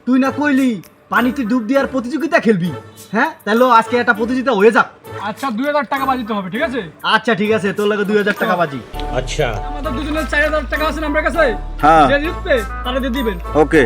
তুই না কইলি পানিতে ডুব দেওয়ার প্রতিযোগিতা খেলবি? হ্যাঁ, তাহলে আজকে একটা প্রতিযোগিতা হয়ে যাক। আচ্ছা 2000 টাকা বাজিতে হবে, ঠিক আছে? আচ্ছা ঠিক আছে, তোর লাগে 2000 টাকা বাজি। अच्छा আমাদের দুজনের 4000 টাকা আছে আমার কাছে। হ্যাঁ। যে জিতবে তারে দিয়ে দিবেন। ওকে।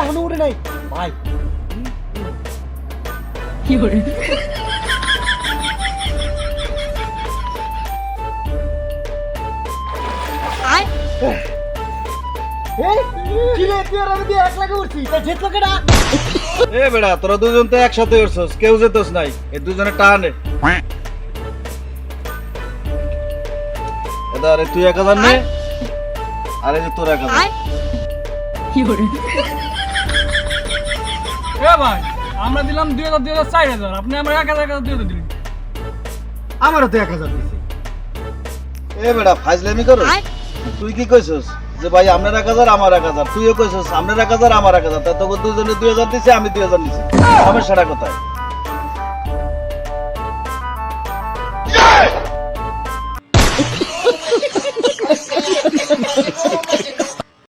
এখনো উঠে নাই ভাই। এ বেড়া তোরা দুজন তো একসাথে উঠছস, কেউ যেতস নাই, এই দুজনে টানে। এদারে তুই 1000 নে, আর এই যে তোর 1000। এ ভাই, আমরা দিলাম 2000 4000, আপনি আমরা 1000 দিয়ে দিলেন। আমারও তো 1000 দিছে। এ বেড়া ফাজলামি করো। তুই কি কইছস যে ভাই আপনার 1000 আমার 1000, তুইও কইছস আপনার 1000 আমার 1000, তা তোকে দুজনে 2000 দিছে, আমি 2000 দিছি, সমস্যাটা কোথায়?